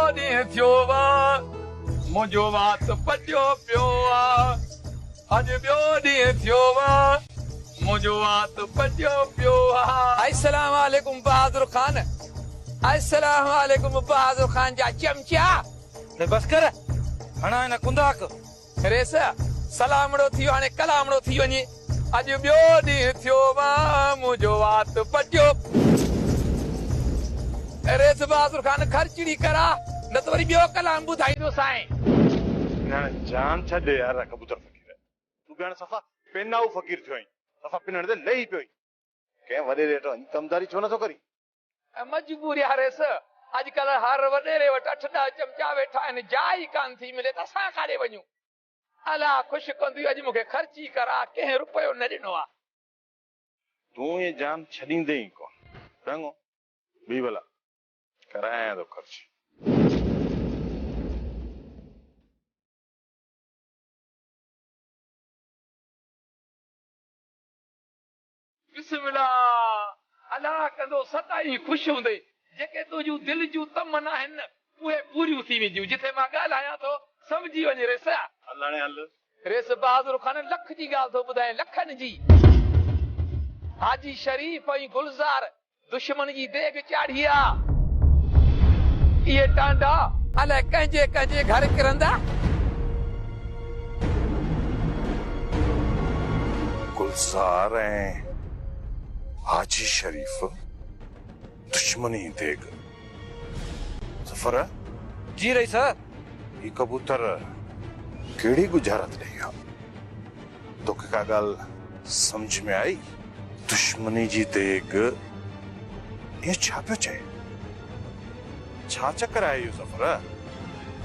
ॾींहुं थियो मुंहिंजो वात पटियो पियो अॼु ॿियो ॾींहुं थियो मुंहिंजो वात पटियो पियो अस्सलाम वालेकुम बहादुर खान अस्सलाम वालेकुम बहादुर खान जा चमचा बस कर हणा हिन कुंदाक रेस सलामड़ो थी हाणे कलामड़ो थी वञे अॼु ॿियो ॾींहुं थियो मुंहिंजो वात पटियो रेस बहादुर खान खर्चड़ी करा न त वरी ॿियो कलाम ॿुधाईंदो साईं जान छॾे यार कबूतर फकीर तू बि हाणे सफ़ा पेनाऊ फकीर थियो आहीं सफ़ा पिनण ते लही पियो कंहिं वॾे रेट वञी कमदारी छो नथो करी मजबूरी आहे रेस अॼुकल्ह हर वॾेरे वटि 8-10 चमचा वेठा आहिनि जाइ कान थी मिले त असां काॾे वञूं अला ख़ुशि कंदी अॼु मूंखे ख़र्ची करा कंहिं रुपयो न ॾिनो आहे तूं ये जान छॾींदे ई कोन चङो बी भला करायां थो ख़र्च बिस्मिल्लाह अलाह कंदो सदाई ख़ुशि हूंदे जेके तुंहिंजूं दिलि जूं तमन्ना आहिनि उहे पूरियूं थी वेंदियूं जिथे मां ॻाल्हायां थो समझी वञे रेस हाणे हल रेस बहादुर खान लख जी ॻाल्हि थो ॿुधाए लखनि जी हाजी शरीफ ऐं गुलज़ार दुश्मन जी देग चाढ़ी आहे इहे टांडा अलाए कंहिंजे घर किरंदा गुलज़ार ऐं हाजी शरीफ दुश्मनी देग सफर जी रही सर ही कबूतर केड़ी गुजारत रही है तोखे का ॻाल्हि समझ में आई दुश्मनी जी देग ये छा पियो चए छा चक्कर आहे इहो सफर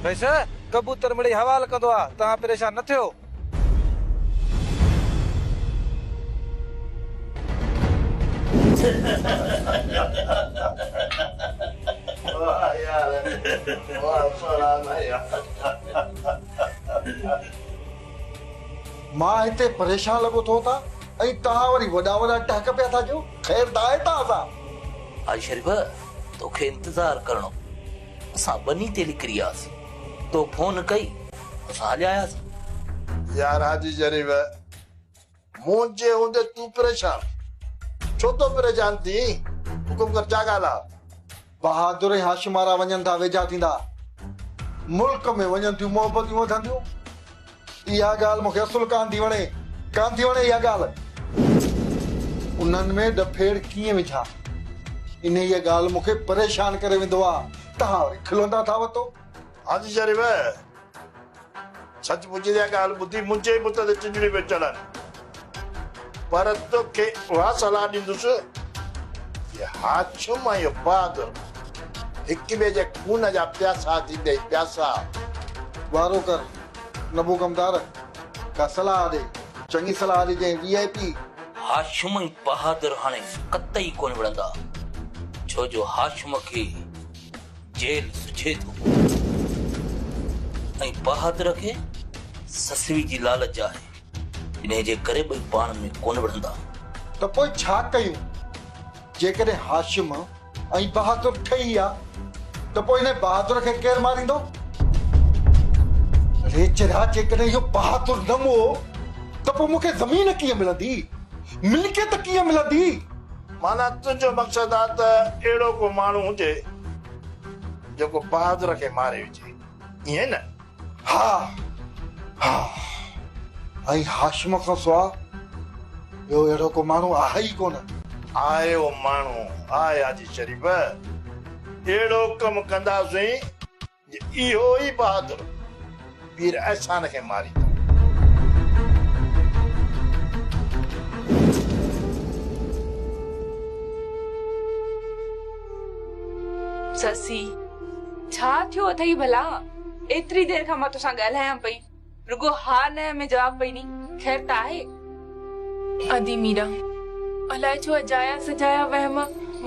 रही सर कबूतर मिड़ी हवाल कंदो आहे तव्हां परेशान न थियो मां हिते परेशान लॻो थो था ऐं तव्हां वरी वॾा टहक पिया था ॾियो ख़ैर त आहे तव्हां हाजी शरीफ तोखे इंतज़ार करणो असां बनी ते निकिरी आयासीं तो फोन कई असां हलिया आयासीं यार हाजी शरीफ मुंहिंजे हूंदे तूं परेशान छो तो परेशान थी हुकुम कर छा ॻाल्हि आहे बहादुर ऐं हाशिम वारा वञनि था वेझा थींदा मुल्क में वञनि थियूं मोहबतियूं वधंदियूं इहा ॻाल्हि मूंखे असुल कान थी वणे इहा ॻाल्हि उन्हनि में डफेड़ कीअं विझा इन इहा ॻाल्हि मूंखे परेशान करे वेंदो आहे तव्हां वरी खिलंदा था वठो हाजी शरीफ सच पुछी ॻाल्हि ॿुधी मुंहिंजे पुट ते चिंजड़ी पियो चढ़नि पर तोखे उहा सलाह ॾींदुसि हाशिम ऐं बहादुर हिक ॿिए जे खून जा प्यासा थींदे प्यासा वारो कर नबू कमदार का सलाह ॾे चङी सलाह ॾिजे VIP हाशिम ऐं बहादुर हाणे कतई कोन विढ़ंदा छो जो हाशिम खे जेल सुझे थो ऐं बहादुर खे ससवी जी लालच आहे इन जे करे ॿई पाण में कोन विढ़ंदा त पोइ छा कयूं जेकॾहिं हाशिम ऐं बहादुर ठही आहे त पोइ हिन बहादुर खे केरु मारींदो रेचरा जेकॾहिं इहो बहादुर न हो त पोइ मूंखे ज़मीन कीअं मिलंदी मिल्कियत कीअं मिलंदी माना तुंहिंजो मक़सदु आहे त अहिड़ो को माण्हू हुजे जेको बहादुर खे मारे विझे ईअं न हा ऐं हाशिम खां सवाइ ॿियो अहिड़ो को माण्हू आहे ई कोन आहे उहो माण्हू आहे हाजी शरीफ अहिड़ो कमु कंदासीं इहो ई बहादुर पीर अहसान खे मारींदो ससी छा थियो अथई भला एतिरी देर खां मां तोसां ॻाल्हायां पई रुगो हा न में जवाब पई नी खैर त आहे आदि मीरा अलाए छो अजाया सजाया वहम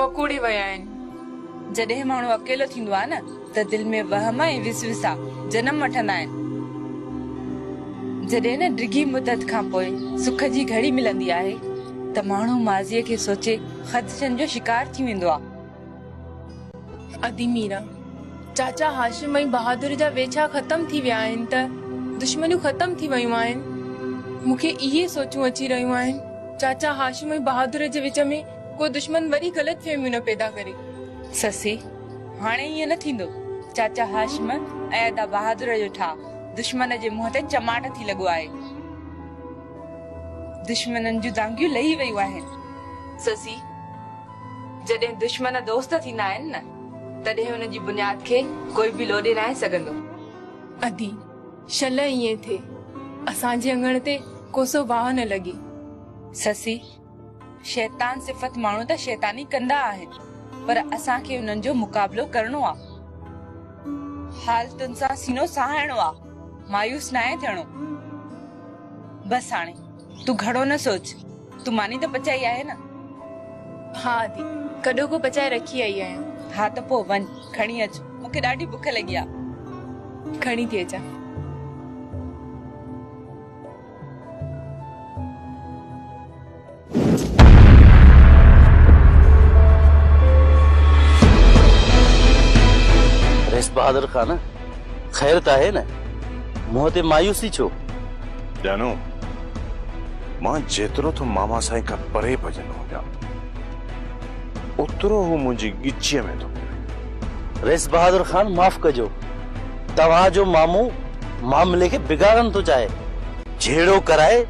वकूड़े विया आहिनि जॾहिं माण्हू अकेलो थींदो आहे न त दिलि में वहम ऐं विसविसा जनम वठंदा आहिनि जॾहिं न डिघी मुदत खां पोइ सुख जी घड़ी मिलंदी आहे त माण्हू माज़ीअ खे सोचे ख़दशनि जो शिकार थी वेंदो आहे आदि मीरा चाचा हाशिम ऐं बहादुर जा वेछा ख़तम थी विया आहिनि त दुश्मनियूं ख़तम थी वयूं आहिनि। मूंखे इहे सोचूं अची रहियूं आहिनि चाचा हाशिम ऐं बहादुर जे विच में को दुश्मन वरी ग़लत फहमियूं न पैदा करे। ससी हाणे ईअं न थींदो। चाचा हाशिम ऐं अदा बहादुर जो ठाह दुश्मन जे मुंहं ते चमाट थी लॻो आहे। दुश्मननि जूं दांगियूं लही वयूं आहिनि। ससी जॾहिं दुश्मन दोस्त थींदा आहिनि न तॾहिं हुन जी बुनियाद खे कोई बि लोॾे न सघंदो। अदी शल ईअं थिए असांजे अङण ते कोसो वाह न लॻे। ससी शैतान सिफ़त माण्हू त शैतानी कंदा आहिनि पर असांखे उन्हनि जो मुक़ाबिलो करणो आहे। हालतुनि सां सीनो सहाइणो आहे, मायूस न आहे थियणो। बस हाणे तू घणो न सोच, तू मानी त पचाई आहे न? हाँ आदी कॾो को पचाए रखी आई आहियां। हाँ त पोइ वञ खणी अच, मूंखे ॾाढी बुख लॻी आहे। खणी थी अचां। रेस बहादुर खान खैर त आहे न? मुंहं ते मायूसी छो? जानू मां जेतिरो तो मामा साईं खां परे भॼंदो हुया ओतिरो हू मुंहिंजी गिचीअ में थो। रेस बहादुर खान माफ़ कजो, तव्हांजो मामू मामले खे बिगाड़ण थो चाहे, झेड़ो कराए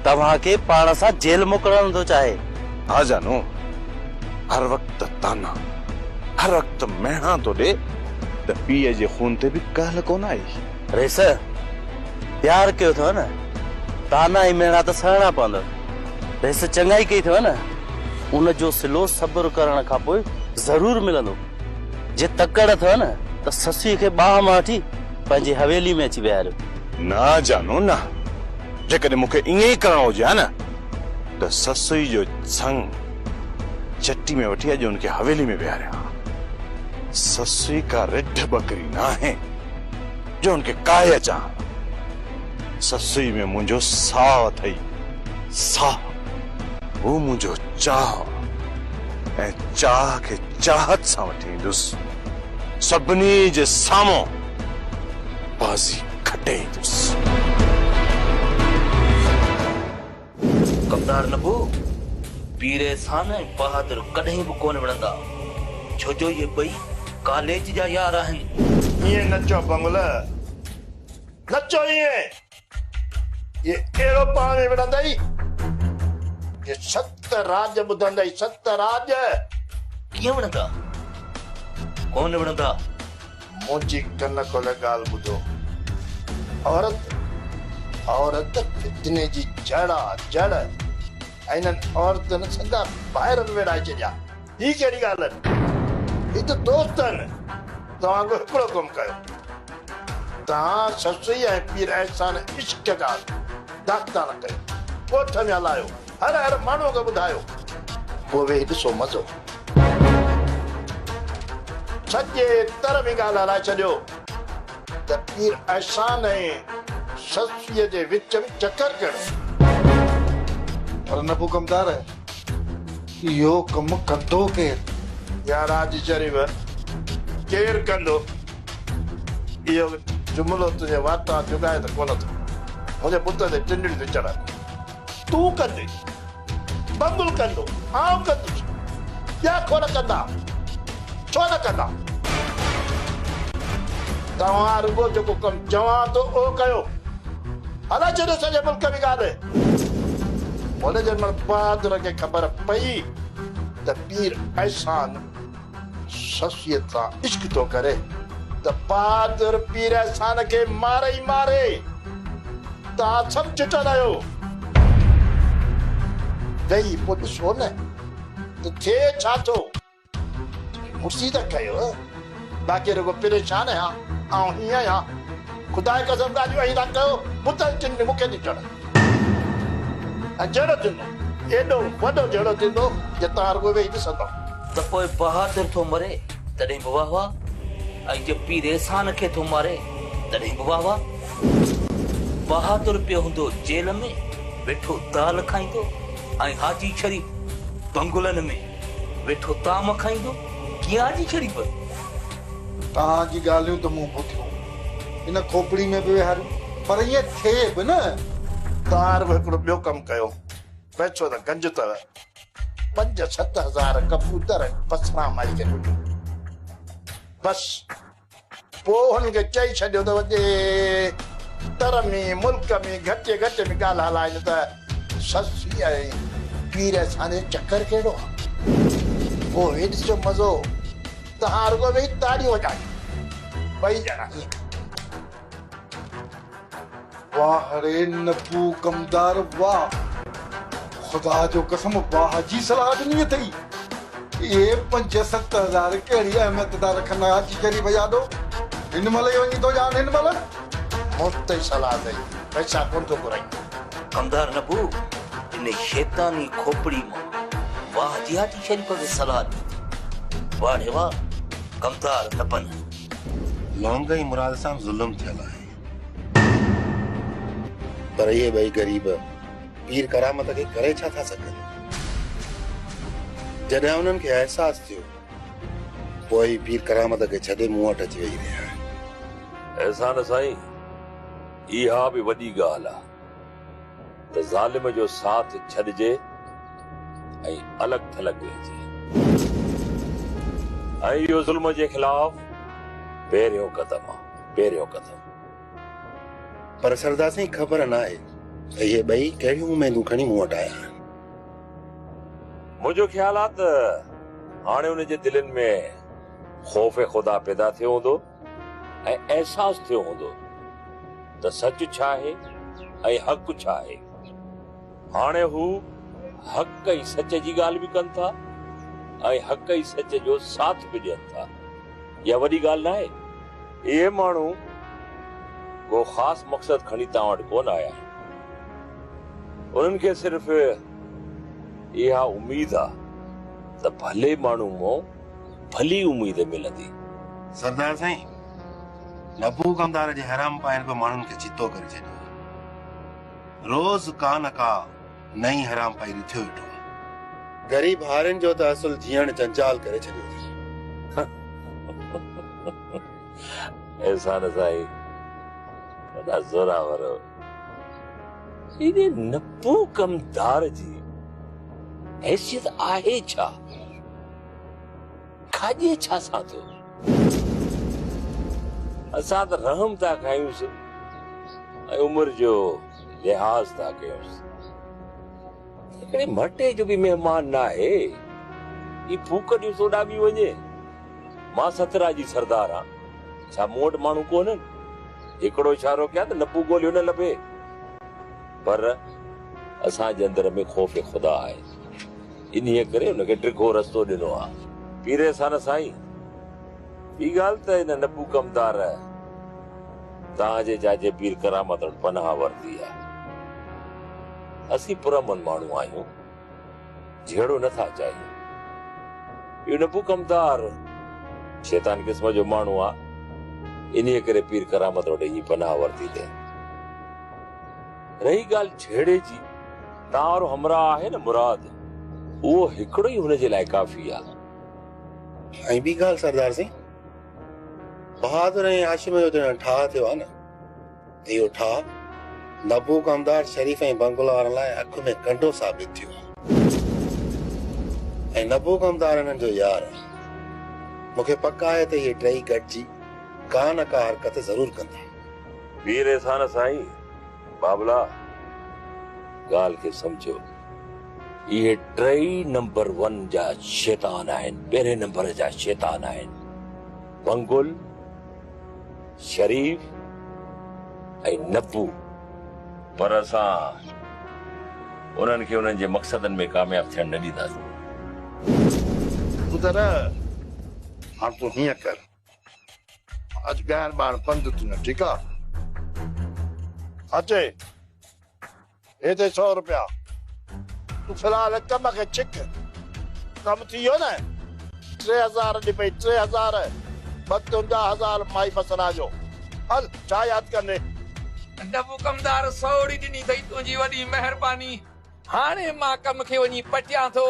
तव्हांखे पाण सां जेल मोकिलण थो चाहे। हाँ जानू हर वक्त ताना हर वक्त मेणा तो ॾे त पीअ जे खून ते बि कहल कोन आई। रेस प्यार कयो अथव न ताना ई मेणा त सहणा पवंदव। रेस चङाई कई अथव न उन जो सिलो सब्र करण खां पोइ ज़रूर मिलंदो। जे तकड़ अथव न त ससीअ खे बाह मां वठी पंहिंजी हवेली में अची विहारियो। ना जानू ना, जेकॾहिं मूंखे ईअं ई करणो हुजे हा न त ससुई जो संग चट्टी में वठी अॼु उनखे हवेली में विहारिया। ससुई का रिढ बकरी ना है जो उनके काय अचा। ससुई में मुंहिंजो साह अथई, साह वो मुंहिंजो चाह ऐं चाह खे चाहत सां वठी ईंदुसि, सभिनी जे साम्हूं बाज़ी खटे ईंदुसि। कमदार नबू पीर एहसान ऐं बहादुर कॾहिं बि कोन विढ़ंदा, छो जो ये ॿई कॉलेज जा यार आहिनि। ये नचो बंगल नचो ये अहिड़ो पाण में विढ़ंदई ये सत राज ॿुधंदई, सत राज। कीअं विढ़ंदा? कोन विढ़ंदा। मुंहिंजी कन खोले ॻाल्हि ॿुधो। औरत फितने जी जड़ आहे, जड़। ऐं इन्हनि औरतुनि सदा ॿाहिरि विढ़ाए छॾिया। ही कहिड़ी ॻाल्हि आहे? ही त दोस्त आहिनि। तव्हां को हिकिड़ो कमु कयो, तव्हां ससुई ऐं पीर एहसान इश्क ॻाल्हि दास्तान कयो, ॻोठ में हलायो, हर हर माण्हूअ खे ॿुधायो, पोइ वेही ॾिसो मज़ो। सॼे तर में ॻाल्हि हलाए छॾियो त पीर एहसान ऐं ससुअ जे विच में चकर कहिड़ो। पर नबू कमदार इहो कमु कंदो केरु? यार आज शरीफ केरु कंदो? इहो जुमिलो तुंहिंजे वाता जुगाए त कोन थो। मुंहिंजे पुट ते टिंडड़ी ते चढ़ा। तूं कंदे, बंगुल कंदो, आउं कंदुसि, ॿिया कोन कंदा। छो न कंदा? तव्हां रुगो जेको कमु चवां थो उहो कयो। हला छॾियो सॼे मुल्क में ॻाल्हि। हुन जनमल बहादुर खे ख़बर पई त पीर एहसान ससुअ सां इश्क थो करे त बहादुर पीर एहसान खे मारे ई मारे। तव्हां सभु चिटल आहियो। वेही पोइ ॾिसो न त थिए छा थो। मुर्सी त कयो, बाक़ी रुगो परेशान आहियां ऐं हीअं आहियां। ख़ुदा जी कसम ॻाल्हियूं अहिड़ी था कयो, पुट मूंखे थी चढ़े। ऐं जहिड़ो थींदो, एॾो वॾो जहिड़ो थींदो जे तव्हां रुगो वेही ॾिसंदो। त पोइ बहादुर थो मरे तॾहिं बि वाह वाह, ऐं जे पीर एहसान खे थो मारे तॾहिं बि वाह वाह। बहादुर पियो हूंदो जेल में वेठो दाल खाईंदो, ऐं हाजी शरीफ बंगुलनि में वेठो ताम खाईंदो। कीअं हाजी शरीफ? तव्हांजी ॻाल्हियूं त मूं ॿुधियूं इन खोपड़ी में बि वेहारियूं पर ईअं थिए बि न तार बि हिकिड़ो ॿियो कमु कयो पैसो त गंज अथव 5-7 हज़ार कबूतर पसरा मारी करे ॾिनो बस पोइ हुननि खे चई छॾियो त वॼे तर में मुल्क में घटि में ॻाल्हि हलाइनि त ससी ऐं पीर असांजे चकर कहिड़ो आहे पोइ हे ॾिसो मज़ो तव्हां रुगो वेही ताड़ियूं वॼायो ॿई ॼणा वाह रे नबू कमदार वाह खुदा जो कसम वाह जी सलाह ॾिनी अथई ये 5-7 हज़ार कहिड़ी अहमियत था रखंदा अची करी बजा दो हिन महिल ई वञी थो ॼाण हिन महिल मुफ़्त ई सलाह ॾेई पैसा कोन थो घुराई कमदार नबू इन शैतानी खोपड़ी मां वाह जिहादी शरीफ खे सलाह ॾी वाह रे वाह कमदार नपन महंगाई मुराद सां ज़ुल्म थियल आहे पर ये ॿई गरीब पीर करामत खे करे छा था सघनि जॾहिं उन्हनि खे अहसास थियो पोइ पीर करामत खे छॾे मूं वटि अची वेही रहिया आहिनि एहसान साईं इहा बि वॾी ॻाल्हि आहे त ज़ालिम जो साथ छॾिजे ऐं अलॻि थलॻि वेहिजे ऐं इहो ज़ुल्म जे ख़िलाफ़ पहिरियों क़दम पर सरदार साईं ख़बर न आहे त इहे ॿई कहिड़ियूं उमेदूं खणी मूं वटि आया आहिनि मुंहिंजो ख़्यालु आहे त हाणे उन जे दिलनि में ख़ौफ़ ख़ुदा पैदा थियो हूंदो ऐं अहसास थियो हूंदो त सच छा आहे ऐं हक़ छा आहे हाणे हू हक़ ऐं सच जी ॻाल्हि बि कनि था ऐं हक़ ऐं सच जो साथ बि ॾियनि था इहा वॾी ॻाल्हि न आहे इहे माण्हू को ख़ासि मक़सदु खणी तव्हां वटि कोन आया आहिनि उन्हनि खे सिर्फ़ इहा उम्मीद आहे त भले माण्हू मां भली उम्मीद मिलंदी सरदार साईं नबू कमदार जे हराम पाइण पे माण्हुनि खे चितो करे छॾियो रोज़ का न का नई हराम पाई थियो वेठो गरीब हारनि जो त असुल जीअण जंजाल करे छॾियो एहसान साईं वॾा ज़ोरावर इन नबू कमदार जी हैसियत आहे छा खाॼे छा सां थो असां त रहम था कयूंसि ऐं उमिरि जो लिहाज़ था कयूंसि हिकिड़े मटे जो बि महिमान न आहे ही फूक ॾियो थो ॾाबी वञे मां सतरा जी सरदार आहियां छा मूं वटि माण्हू कोन्हनि हिकिड़ो इशारो कयां त नबू ॻोल्हियो न लभे पर असांजे अंदर में ख़ौफ़ ख़ुदा आहे इन्हीअ करे हुनखे ड्रिघो रस्तो ॾिनो आहे पीरे सन साईं ॿी ॻाल्हि त हिन नबू कमदार तव्हांजे जाजे पीर करामत वटि पनाह वरिती आहे असीं पुरमन माण्हू आहियूं जहिड़ो नथा चाहियूं इहो नबू कमदार शैतान क़िस्म जो माण्हू आहे इन्हीअ करे पीर करामत वटि ही पनाह वरिती अथई रही ॻाल्हि छेड़े जी तव्हां वारो हमराह आहे न मुराद उहो हिकिड़ो ई हुनजे लाइ काफ़ी आहे ऐं ॿी ॻाल्हि सरदार साईं बहादुर ऐं हाशिम जो जॾहिं ठाह थियो आहे न त इहो ठाह नबू कमदार शरीफ़ ऐं बंगला वारनि लाइ अख में कंडो साबित थियो ऐं नबू कमदार हिननि जो यार आहे मूंखे पक आहे त इहे टई गॾिजी का न का हरकत ज़रूर कंदा वीर एहसान साईं बाबला ॻाल्हि खे सम्झो इहे टई नंबर 1 जा शैतान आहिनि पहिरें नंबर जा शैतान आहिनि बंगुल शरीफ ऐं नबू पर असां उन्हनि खे उन्हनि जे मक़सदनि में कामयाब थियण न ॾींदासीं पुत्र हाणे तूं हीअं कर अॼु ॻाइण ॿाण पंधु तूं न ठीकु आहे अचे हिते 100 रुपया तूं फ़िलहाल कम खे छिक कमु थी वियो न 3000 ॾे पई 3000 52,000 माई बसरा जो हल छा यादि कंदे नबू कमदार 100 ॾिनी अथई तुंहिंजी वॾी महिरबानी हाणे मां कम खे वञी पटियां थो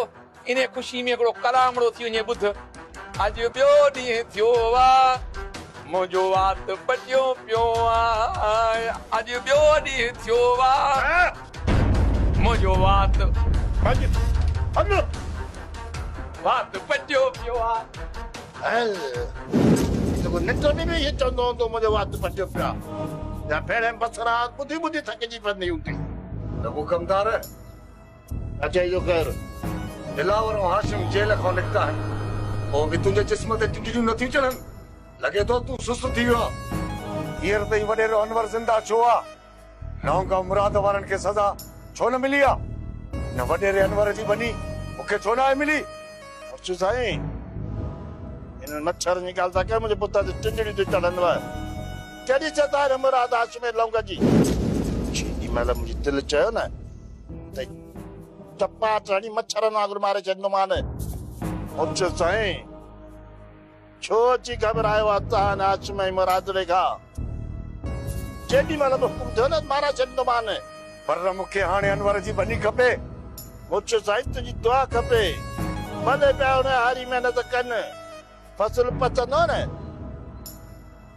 इन ख़ुशी में हिकिड़ो कलामड़ो थी वञे ॿुध अॼु ॿियो ॾींहुं थियो आहे मुंहिंजो वात पटियो पियो आहे अॼु ॿियो ॾींहुं थियो आहे मुंहिंजो वात पटियो पियो आहे निंड में बि इहो चवंदो हूंदो मुंहिंजो वात पटियो पियो आहे या पहिरें बसरा ॿुधी ॿुधी थकिजी पवंदी हूंदी त हुकमदार अच्छा इहो कर दिलावर ऐं हाशिम जेल खां निकिता आहिनि पोइ बि तुंहिंजे जिस्म ते टिटियूं नथियूं चढ़नि लॻे थो तूं सुस्त थी वियो आहे हींअर ताईं वॾेरो अनवर ज़िंदा छो आहे नौका मुराद वारनि खे सज़ा छो न मिली आहे न वॾेरे अनवर जी बनी मूंखे छो न आहे मिली अच्छा साईं इन मच्छर जी ॻाल्हि था कयो मुंहिंजे पुट ते टिंडड़ियूं थी चढ़ंदव कॾहिं चवंदा आहिनि मुराद हाशिम लौंग जी जेॾी महिल मुंहिंजी दिलि चयो न त टपा चढ़ी मच्छरनि वांगुरु मारे छॾींदोमान अच्छा साईं छो अची घबरायो आहे तव्हां हाशिम ऐं मुराद खां जेॾी महिल बि हुकुम थियो न मारा छॾींदोमान पर मूंखे हाणे अनवर जी बनी खपे मुझ साईं तुंहिंजी दुआ खपे भले पिया हुन हारी महिनत कनि फसल पचंदो न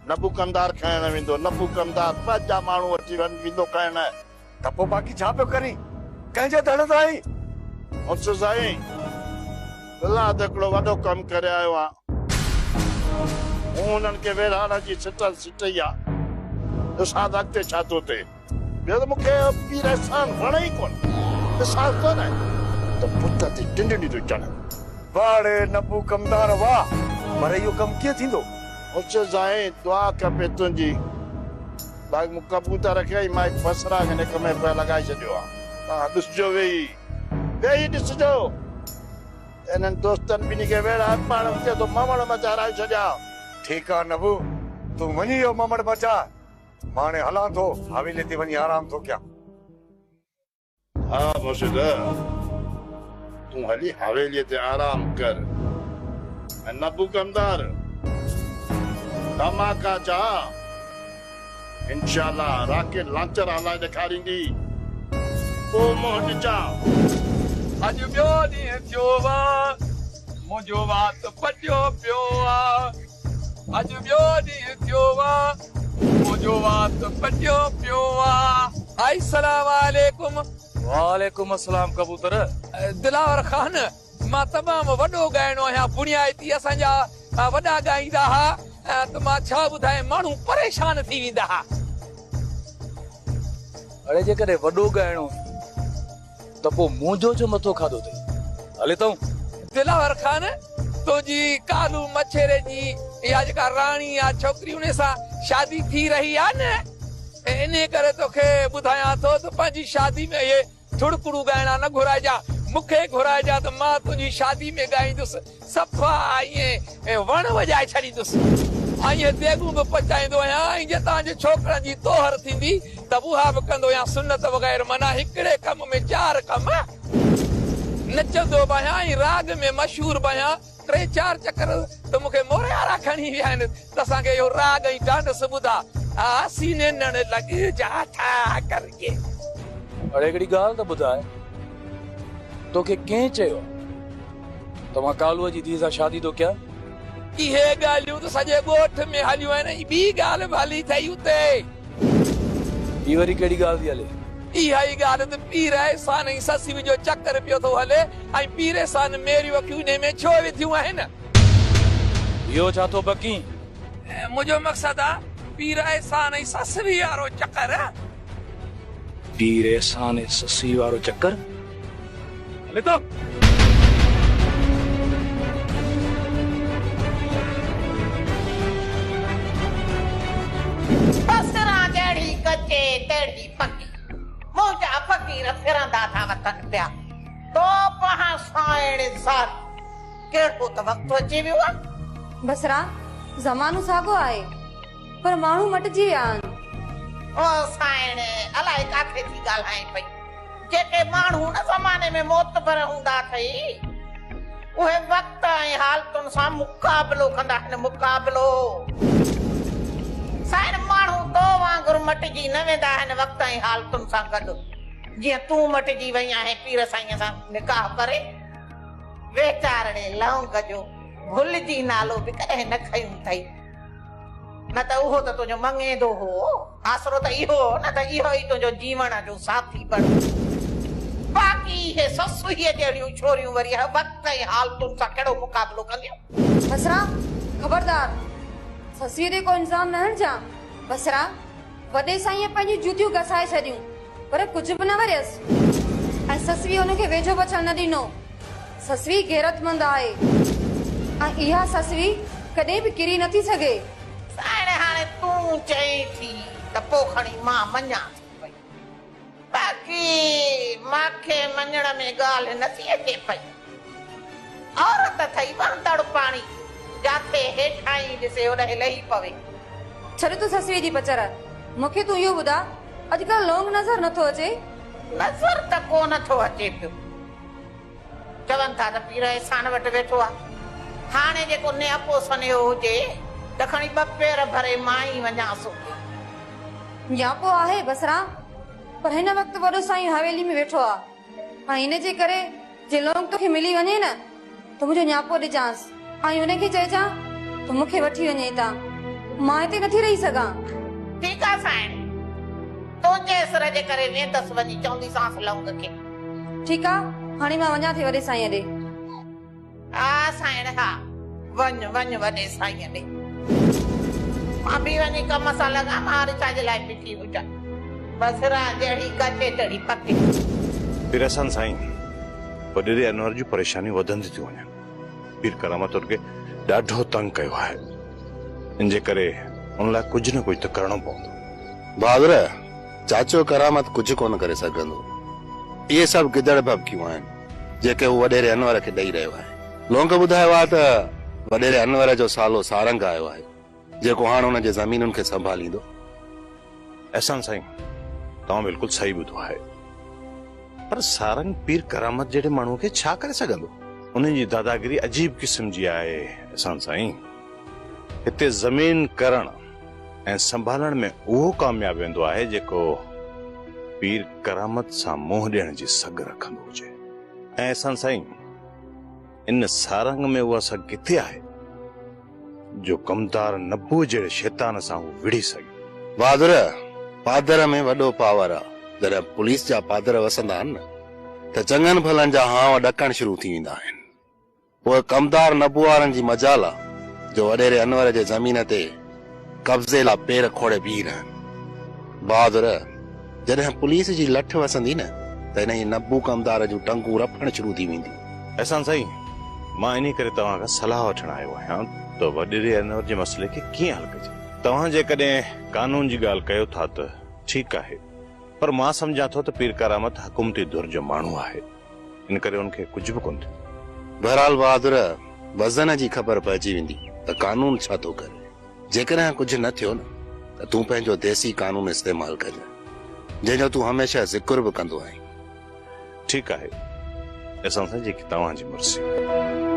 नबू कमदार खाइण वेंदो नबू कमदार 5 जा माण्हू अची वेंदो खाइण त पोइ बाक़ी छा पियो करी कंहिंजे दड़ ताईं मुझ साईं अलाह त हिकिड़ो वॾो कमु करे आयो आहे उन्हनि खे वेराण जी सिटल सिटई आहे ॾिसां त अॻिते छा थो थिए ॿियो त मूंखे पीर अहसान वणे ई कोन ॾिसां थो न त पुट ते टिंडड़ी थो चढ़े वाड़े नबू कमदार वाह पर इहो कमु कीअं थींदो मुझ साईं दुआ खपे तुंहिंजी बाक़ी मूं कबूतर खे मां बसरा खे हिक में पिया लॻाए छॾियो आहे तव्हां ॾिसजो वेही ॾिसजो इन्हनि दोस्तनि ॿिन्ही खे वेड़ा पाण थिए थो ममड़ मचाराए छॾिया ठीकु आहे नबू तूं वञी वियो ममड़ मचा मां हाणे हलां थो हवेली ते वञी आराम थो कयां हा मुर्शिद तूं हली हवेलीअ ते आराम कर ऐं नबू कमदार धमाका जा इंशाअल्लाह राकेट लॉन्चर हलाए ॾेखारींदी पोइ मुंहुं ॾिजा अॼु ॿियो ॾींहुं थियो आहे मुंहिंजो वात पटियो पियो आहे अॼु ॿियो ॾींहुं थियो आहे मुंहिंजो वात पटियो पियो आहे अस्सलाम वालेकुम वालेकुम अस्सलाम कबूतर दिलावर खान मां तमामु वॾो ॻाइणो आहियां बुनियादी असांजा वॾा ॻाईंदा हुआ त मां छा ॿुधायां माण्हू परेशान थी वेंदा हुआ अड़े जेकॾहिं वॾो ॻाइणो त पोइ मुंहिंजो जो मथो खाधो अथई हले तूं दिलावर खान तुंहिंजी कालू मछेरे जी या जेका राणी या छोकिरी उन सां शादी थी रही आहे न इन करे तोखे ॿुधायां थो त पंहिंजी शादी में इहे थुड़कुड़ू ॻाइणा न घुराइजा मूंखे घुराइजा त मां तुंहिंजी शादी में ॻाईंदुसि सफ़ा ईअं वण वॼाए छॾींदुसि ऐं ईअं देगूं बि पचाईंदो आहियां ऐं जे तव्हांजे छोकिरनि जी तोहर थींदी त उहा बि कंदो आहियां सुनत वग़ैरह माना हिकिड़े कम में 4 कम नचंदो बि आहियां ऐं राग में मशहूर बि आहियां 3-4 चकर त मूंखे मोरियारा खणी विया आहिनि त असांखे इहो राग ऐं डांडस ॿुधा सीने नण लॻ जा था करके अड़े हिकिड़ी ॻाल्हि त ॿुधाए तोखे कंहिं चयो त मां कालूअ जी धीअ सां शादी थो कयां इहे ॻाल्हियूं त सॼे ॻोठ में हलियूं आहिनि ॿी ॻाल्हि बि हली अथई उते ही वरी कहिड़ी ॻाल्हि थी हले इहा ई ॻाल्हि त पीर अहसान ऐं ससुर जो चकर पियो थो हले ऐं पीर अहसान मेरियूं अखियूं इन में छो विधियूं आहिनि इहो छा थो बकी मुंहिंजो मक़सदु आहे पीर अहसान ऐं ससुर वारो चकर पीर अहसान ऐं ससुर वारो चकर हले तो बसरा जड़ी कचे तेड़ी पकी मुंहिंजा फ़क़ीर फिरंदा था वतन पिया तो पहा साइण सार कहिड़ो त वक़्तु अची वियो आहे बसरा ज़मानो साॻियो आहे पर माण्हू मटिजी विया आहिनि ओ साइण अलाए काथे थी ॻाल्हाए पई जेके माण्हू न ज़माने में मोतबर हूंदा अथई उहे वक़्त ऐं हालतुनि सां मुक़ाबिलो कंदा आहिनि मुक़ाबिलो साइण माण्हू तो वांगुरु मटिजी न वेंदा आहिनि वक़्त ऐं हालतुनि सां गॾु जीअं तूं मटिजी वई आहे पीर साईं सां निकाह करे वेचारणे लौंग जो भुलिजी नालो बि कॾहिं न खयूं अथई न त उहो त तुंहिंजो मंगेदो हो आसरो त इहो न त इहो ई तुंहिंजो जीवन जो साथी बण बाक़ी हे ससुईअ जहिड़ियूं छोरियूं वरी वक़्त ऐं हालतुनि सां कहिड़ो मुक़ाबिलो कंदियूं बसरा खबरदार ससुअ ते को इल्ज़ाम न हणजा बसरा वॾे साईं पंहिंजी जूतियूं घसाए छॾियूं पर कुझु बि न वरियसि ऐं ससुई हुनखे वेझो बचण न ॾिनो ससुई गैरतमंद आहे ऐं इहा ससुई कॾहिं बि किरी नथी सघे साइण हाणे तूं चई थी त पोइ खणी मां मञा थी पई बाक़ी मूंखे मञण में ॻाल्हि नथी अचे पई औरत थई वणंदड़ पाणी जाथे हेठां ई ॾिसे होॾे लही पवे छॾ तूं ससुई जी पचर मूंखे तूं इहो ॿुधा अॼुकल्ह लौंग नज़र नथो अचे नज़र त को नथो अचे पियो चवनि था त पीर एहसान वटि वेठो आहे हाणे जेको नियापो सनियो हुजे त खणी ॿ पेर भरे मां ई वञा सोचे यापो आहे बसरा पर हिन वक़्तु वॾो साईं हवेली में वेठो आहे ऐं हिन जे करे जे लौंग तोखे मिली वञे न त मुंहिंजो न्यापो ॾिजांसि ऐं हुनखे चइजां त मूंखे वठी वञे हितां मां हिते नथी रही सघां ठीकु आहे साईं तुंहिंजे सिर जे करे वेंदसि वञी चवंदीसांसि लौंग खे ठीकु आहे हाणे मां वञा थी वॾे साईं ॾे हा साईं हा वञ वञ वॾे साईं ॾे मां बि वञी कम सां लॻा मां रिचा जे लाइ बीठी हुजां बसरा जहिड़ी कटे तड़ी पके फिर अहसान साईं वॾेरे अनवर जूं परेशानियूं वधंदी थियूं वञनि पीर करामत उनखे ॾाढो तंग कयो आहे इन जे करे उन लाइ कुझु न कुझु त करणो पवंदो बहादुर चाचो करामत कुझु कोन करे सघंदो इहे सभु गिदड़ भभकियूं आहिनि जेके हू वॾेरे अनवर खे ॾेई रहियो आहे लोंग ॿुधायो आहे त वॾेरे अनवर जो सालो सारंग आयो आहे जेको हाणे हुन जे ज़मीनुनि खे संभालींदो अहसान साईं तव्हां बिल्कुलु सही ॿुधो आहे पर सारंग पीर करामत जहिड़े माण्हूअ खे छा करे सघंदो उन्हनि जी दादागिरी अजीब किस्म जी आहे अहसान साईं हिते ज़मीन करण ऐं संभालण में उहो कामयाब वेंदो आहे जेको पीर करामत सां मोह ॾियण जी सघ रखंदो हुजे ऐं अहसान साईं इन सारंग में उहा सघ किथे आहे जो कमदार नबूअ जहिड़े शैतान सां हू विढ़ी सघे बहादुर पादर में वॾो पावर आहे जॾहिं पुलिस जा पादर वसंदा आहिनि न त चङनि भलनि जा हाव ॾकण शुरू थी वेंदा आहिनि उहे कमदार नबू वारनि जी मजाल आहे जो वॾेरे अनवर जे ज़मीन ते कब्ज़े लाइ पेर खोड़े बीह रहनि बहादुर जॾहिं पुलिस जी लठ वसंदी न त हिन नबू कमदार जूं टंगूं रफण शुरू थी वेंदी अहसान साईं मां इन करे तव्हां खां सलाह वठण आयो आहियां त वॾेरे अनवर जे मसइले खे कीअं हल कजे तव्हां जेकॾहिं कानून जी ॻाल्हि कयो था त ठीकु आहे पर मां सम्झां थो त पीर करामत हुकूमती दौर जो माण्हू आहे इन करे उनखे कुझु बि कोन थियो बहरहाल बहादुर वज़न जी ख़बर पइजी वेंदी त कानून छा थो करे जेकॾहिं कुझु न थियो न त तूं पंहिंजो देसी कानून इस्तेमाल कजां जंहिंजो तूं हमेशह ज़िक्र बि कंदो आहीं ठीकु आहे असां सां जेकी तव्हांजी मर्ज़ी